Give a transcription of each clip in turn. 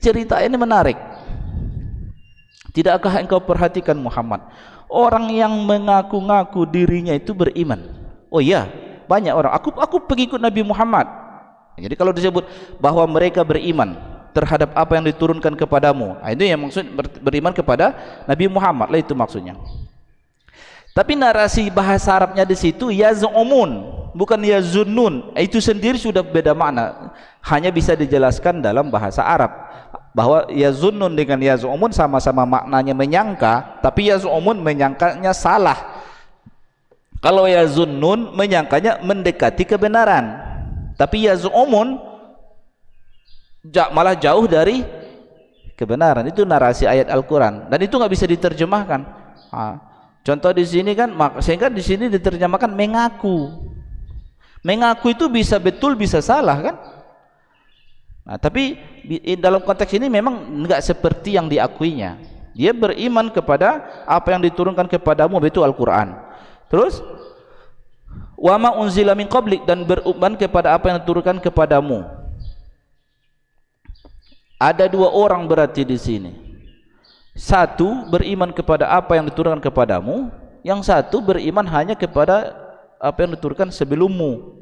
cerita ini menarik. Tidakkah engkau perhatikan Muhammad, orang yang mengaku-ngaku dirinya itu beriman? Oh iya, banyak orang. Aku pengikut Nabi Muhammad. Jadi kalau disebut bahwa mereka beriman terhadap apa yang diturunkan kepadamu, itu yang maksud beriman kepada Nabi Muhammad lah, itu maksudnya. Tapi narasi bahasa Arabnya di situ yaz'umun, bukan yazunnun. Itu sendiri sudah beda makna. Hanya bisa dijelaskan dalam bahasa Arab bahwa yazunnun dengan yaz'umun sama-sama maknanya menyangka, tapi yaz'umun menyangkanya salah. Kalau yazunnun menyangkanya mendekati kebenaran, tapi yaz'umun malah jauh dari kebenaran. Itu narasi ayat Al-Quran, dan itu nggak bisa diterjemahkan. Contoh di sini kan, sehingga di sini diterjemahkan mengaku. Mengaku itu bisa betul, bisa salah kan? Nah, tapi dalam konteks ini memang enggak seperti yang diakuinya. Dia beriman kepada apa yang diturunkan kepadamu, itu Al-Quran. Terus wa ma unzila min qablik, dan beriman kepada apa yang diturunkan kepadamu. Ada dua orang berarti di sini. Satu beriman kepada apa yang diturunkan kepadamu, yang satu beriman hanya kepada apa yang diturunkan sebelummu.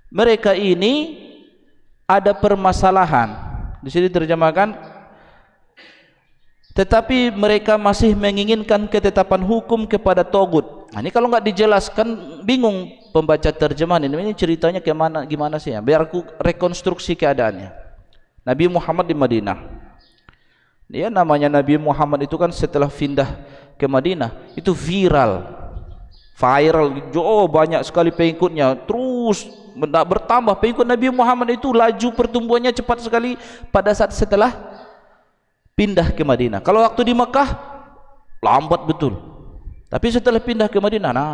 Mereka ini ada permasalahan. Di sini terjemahkan, tetapi mereka masih menginginkan ketetapan hukum kepada togut. Nah, ini kalau nggak dijelaskan bingung pembaca terjemahan ini ceritanya gimana sih ya? Biar aku rekonstruksi keadaannya. Nabi Muhammad di Madinah. Dia namanya Nabi Muhammad itu kan setelah pindah ke Madinah itu viral, banyak sekali pengikutnya, terus bertambah pengikut Nabi Muhammad itu, laju pertumbuhannya cepat sekali pada saat setelah pindah ke Madinah. Kalau waktu di Mekah lambat betul, tapi setelah pindah ke Madinah, nah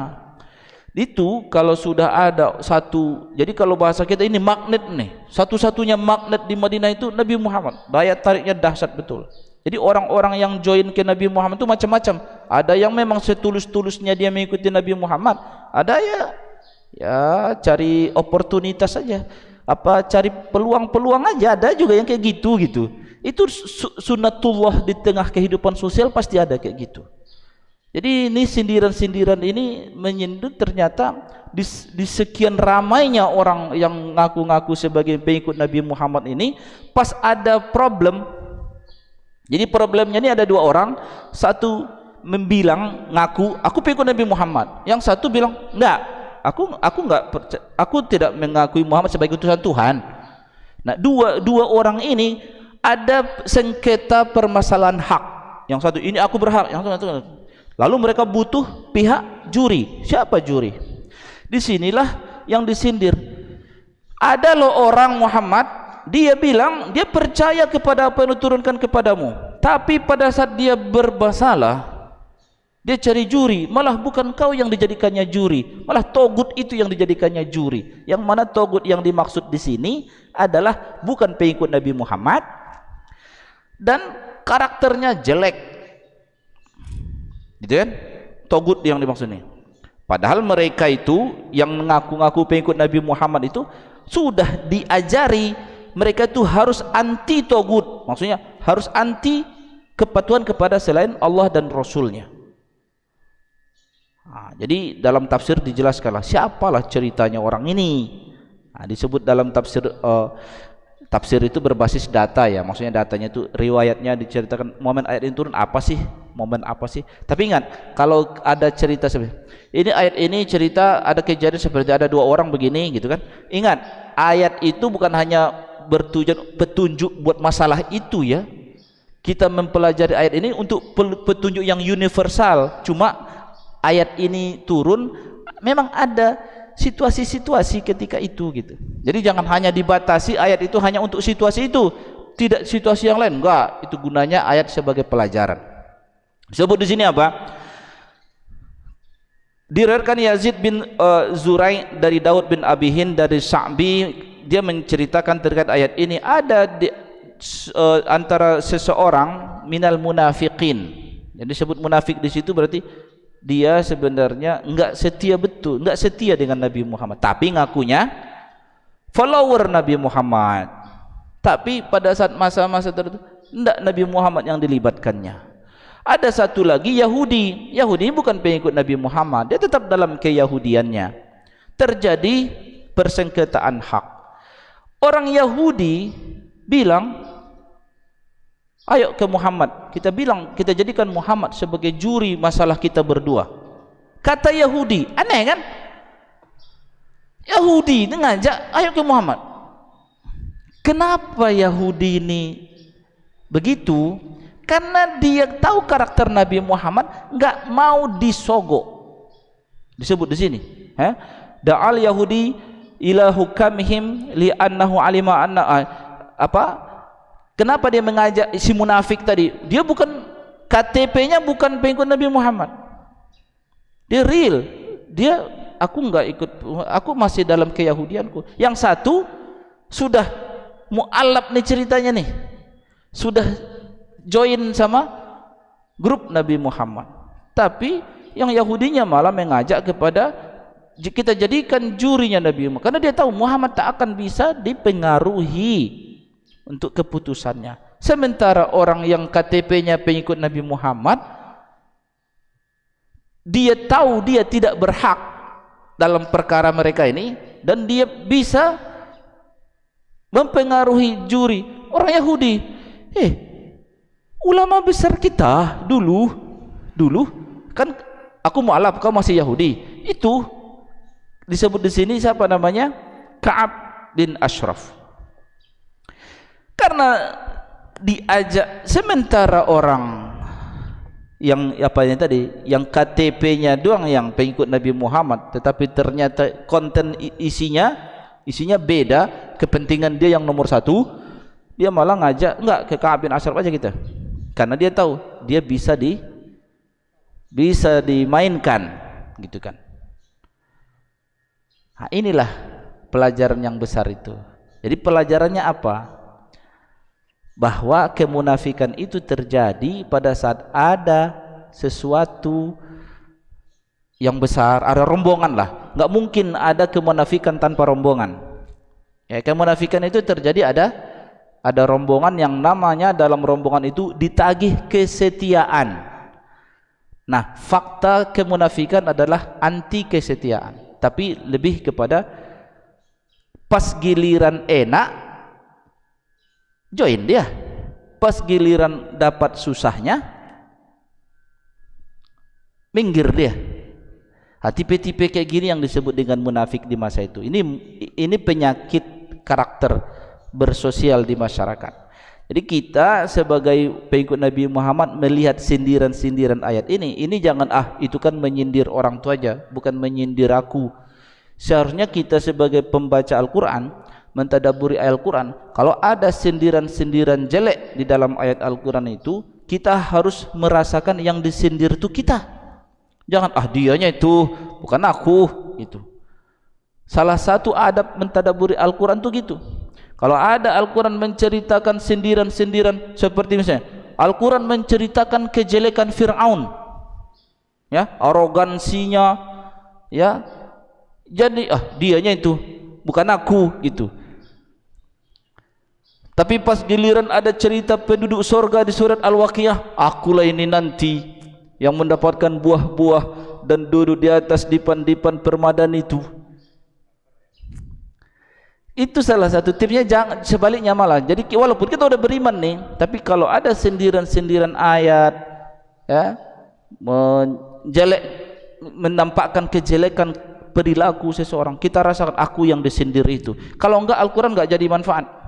itu kalau sudah ada satu, jadi kalau bahasa kita ini magnet nih, satu-satunya magnet di Madinah itu Nabi Muhammad, daya tariknya dahsyat betul. Jadi orang-orang yang join ke Nabi Muhammad itu macam-macam. Ada yang memang setulus-tulusnya dia mengikuti Nabi Muhammad, ada ya cari oportunitas saja, cari peluang-peluang aja. Ada juga yang kayak gitu. Itu sunnatullah di tengah kehidupan sosial, pasti ada kayak gitu. Jadi ini sindiran-sindiran ini menyindir ternyata di sekian ramainya orang yang ngaku-ngaku sebagai pengikut Nabi Muhammad ini, pas ada problem. Jadi problemnya ini ada dua orang, satu membilang ngaku aku pengikut Nabi Muhammad, yang satu bilang enggak, aku tidak mengakui Muhammad sebagai utusan Tuhan. Nah, dua orang ini ada sengketa permasalahan hak. Yang satu ini aku berhak, yang satu. Lalu mereka butuh pihak juri. Siapa juri? Disinilah yang disindir. Ada loh orang Muhammad, dia bilang dia percaya kepada apa yang diturunkan kepadamu, tapi pada saat dia bermasalah, dia cari juri. Malah bukan kau yang dijadikannya juri, malah togut itu yang dijadikannya juri. Yang mana togut yang dimaksud di sini adalah bukan pengikut Nabi Muhammad dan karakternya jelek, gitu kan? Togut yang dimaksud ini. Padahal mereka itu yang mengaku-ngaku pengikut Nabi Muhammad itu sudah diajari mereka itu harus anti togut, maksudnya harus anti kepatuhan kepada selain Allah dan Rasulnya. Nah, jadi dalam tafsir dijelaskanlah siapalah ceritanya orang ini. Nah, disebut dalam tafsir itu berbasis data ya, maksudnya datanya itu riwayatnya diceritakan momen ayat ini turun apa sih, momen apa sih. Tapi ingat, kalau ada cerita seperti ini, ayat ini cerita ada kejadian seperti ada dua orang begini gitu kan, ingat ayat itu bukan hanya bertujuan petunjuk buat masalah itu ya. Kita mempelajari ayat ini untuk petunjuk yang universal. Cuma ayat ini turun memang ada situasi-situasi ketika itu gitu. Jadi jangan hanya dibatasi ayat itu hanya untuk situasi itu, tidak situasi yang lain. Enggak, itu gunanya ayat sebagai pelajaran. Sebut di sini apa? Diriwayatkan Yazid bin Zurai dari Daud bin Abi Hind dari Sa'bi, dia menceritakan terkait ayat ini, ada antara seseorang minal munafiqin. Jadi disebut munafik di situ berarti dia sebenarnya enggak setia betul, enggak setia dengan Nabi Muhammad, tapi ngakunya follower Nabi Muhammad. Tapi pada saat masa-masa tertentu tidak Nabi Muhammad yang dilibatkannya. Ada satu lagi Yahudi. Yahudi bukan pengikut Nabi Muhammad, dia tetap dalam keyahudiannya. Terjadi persengketaan hak. Orang Yahudi bilang, ayo ke Muhammad, kita bilang, kita jadikan Muhammad sebagai juri masalah kita berdua. Kata Yahudi, aneh kan? Yahudi ngajak, ayo ke Muhammad. Kenapa Yahudi ini begitu? Karena dia tahu karakter Nabi Muhammad, nggak mau disogok. Disebut di sini, Da'al Yahudi ila hukamihim li'annahu alima anna apa? Kenapa dia mengajak si munafik tadi? Dia bukan, KTP-nya bukan pengikut Nabi Muhammad. Dia real. Dia, aku enggak ikut, aku masih dalam keyahudianku. Yang satu sudah mu'alaf nih ceritanya nih. Sudah join sama grup Nabi Muhammad. Tapi yang Yahudinya malah mengajak kepada kita jadikan jurinya Nabi Muhammad. Karena dia tahu Muhammad tak akan bisa dipengaruhi untuk keputusannya. Sementara orang yang KTP-nya pengikut Nabi Muhammad, dia tahu dia tidak berhak dalam perkara mereka ini, dan dia bisa mempengaruhi juri. Orang Yahudi, ulama besar kita dulu kan, aku mu'alaf, kau masih Yahudi. Itu disebut di sini siapa namanya? Ka'ab bin Ashraf. Karena diajak, sementara orang yang yang KTP-nya doang yang pengikut Nabi Muhammad, tetapi ternyata konten isinya beda, kepentingan dia yang nomor satu, dia malah ngajak, enggak, ke Ka'ab bin Ashraf aja kita. Karena dia tahu dia bisa dimainkan, gitu kan. Nah, inilah pelajaran yang besar itu. Jadi pelajarannya apa? Bahwa kemunafikan itu terjadi pada saat ada sesuatu yang besar, ada rombongan lah. Nggak mungkin ada kemunafikan tanpa rombongan. Ya, kemunafikan itu terjadi ada rombongan yang namanya dalam rombongan itu ditagih kesetiaan. Nah, fakta kemunafikan adalah anti kesetiaan, tapi lebih kepada pas giliran enak join dia, pas giliran dapat susahnya minggir dia. Tipe-tipe kayak gini yang disebut dengan munafik di masa itu. Ini penyakit karakter bersosial di masyarakat. Jadi kita sebagai pengikut Nabi Muhammad melihat sindiran-sindiran ayat ini jangan, itu kan menyindir orang tua aja, bukan menyindir aku. Seharusnya kita sebagai pembaca Al-Quran, mentadaburi ayat Al-Quran, kalau ada sindiran-sindiran jelek di dalam ayat Al-Quran itu, kita harus merasakan yang disindir itu kita. Jangan, dianya itu, bukan aku. Itu salah satu adab mentadaburi Al-Quran itu gitu. Kalau ada Al-Quran menceritakan sindiran-sindiran, seperti misalnya Al-Quran menceritakan kejelekan Fir'aun, ya, arogansinya, ya, jadi dianya itu, bukan aku, gitu. Tapi pas giliran ada cerita penduduk surga di surat Al-Waqiah, akulah ini nanti yang mendapatkan buah-buah dan duduk di atas dipan-dipan permadani itu. Itu salah satu tipsnya. Jangan sebaliknya malah. Jadi walaupun kita udah beriman nih, tapi kalau ada sindiran-sindiran ayat, ya, menampakkan kejelekan perilaku seseorang, kita rasakan aku yang disindir itu. Kalau enggak, Al-Quran enggak jadi manfaat.